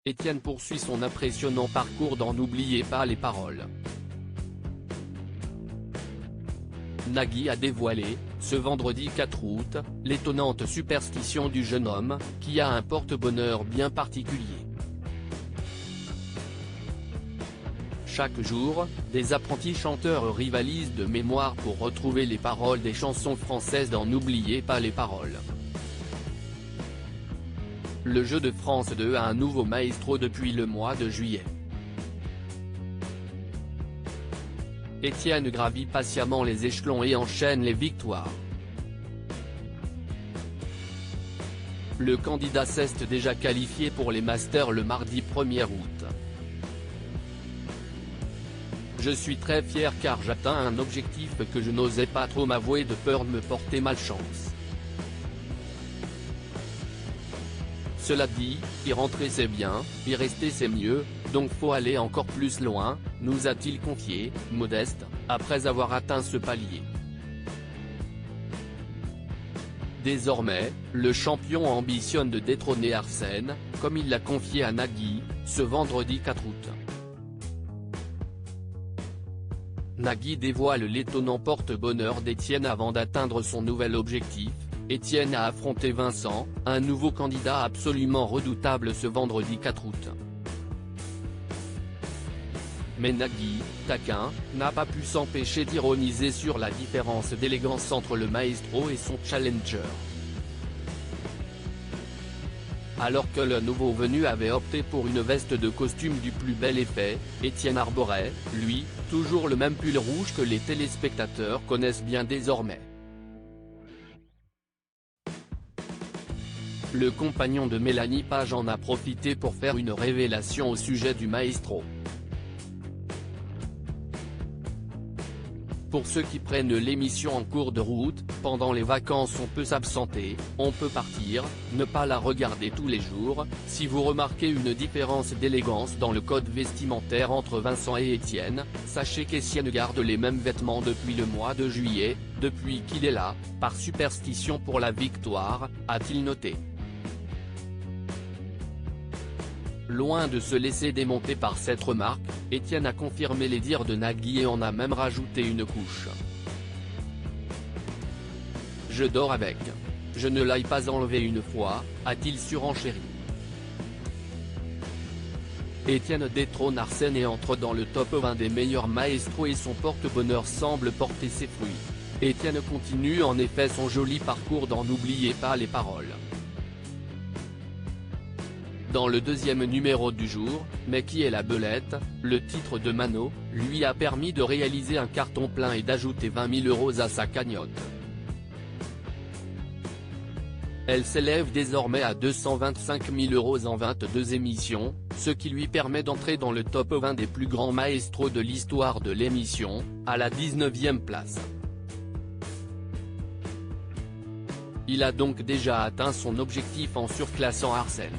Étienne poursuit son impressionnant parcours dans N'oubliez pas les paroles. Nagui a dévoilé, ce vendredi 4 août, l'étonnante superstition du jeune homme, qui a un porte-bonheur bien particulier. Chaque jour, des apprentis chanteurs rivalisent de mémoire pour retrouver les paroles des chansons françaises dans N'oubliez pas les paroles. Le jeu de France 2 a un nouveau maestro depuis le mois de juillet. Étienne gravit patiemment les échelons et enchaîne les victoires. Le candidat s'est déjà qualifié pour les Masters le mardi 1er août. Je suis très fier car j'atteins un objectif que je n'osais pas trop m'avouer de peur de me porter malchance. Cela dit, y rentrer c'est bien, y rester c'est mieux, donc faut aller encore plus loin, nous a-t-il confié, modeste, après avoir atteint ce palier. Désormais, le champion ambitionne de détrôner Arsène, comme il l'a confié à Nagui, ce vendredi 4 août. Nagui dévoile l'étonnant porte-bonheur d'Étienne avant d'atteindre son nouvel objectif. Étienne a affronté Vincent, un nouveau candidat absolument redoutable ce vendredi 4 août. Mais Nagui, taquin, n'a pas pu s'empêcher d'ironiser sur la différence d'élégance entre le maestro et son challenger. Alors que le nouveau venu avait opté pour une veste de costume du plus bel effet, Étienne arborait, lui, toujours le même pull rouge que les téléspectateurs connaissent bien désormais. Le compagnon de Mélanie Page en a profité pour faire une révélation au sujet du maestro. Pour ceux qui prennent l'émission en cours de route, pendant les vacances on peut s'absenter, on peut partir, ne pas la regarder tous les jours. Si vous remarquez une différence d'élégance dans le code vestimentaire entre Vincent et Étienne, sachez qu'Étienne garde les mêmes vêtements depuis le mois de juillet, depuis qu'il est là, par superstition pour la victoire, a-t-il noté. Loin de se laisser démonter par cette remarque, Étienne a confirmé les dires de Nagui et en a même rajouté une couche. Je dors avec. Je ne l'ai pas enlevé une fois, a-t-il surenchéri. Étienne détrône Arsène et entre dans le top 20 des meilleurs maestros et son porte-bonheur semble porter ses fruits. Étienne continue en effet son joli parcours dans N'oubliez pas les paroles. Dans le deuxième numéro du jour, Mais qui est la belette, le titre de Mano, lui a permis de réaliser un carton plein et d'ajouter 20 000 € à sa cagnotte. Elle s'élève désormais à 225 000 € en 22 émissions, ce qui lui permet d'entrer dans le top 20 des plus grands maestros de l'histoire de l'émission, à la 19e place. Il a donc déjà atteint son objectif en surclassant Arsène.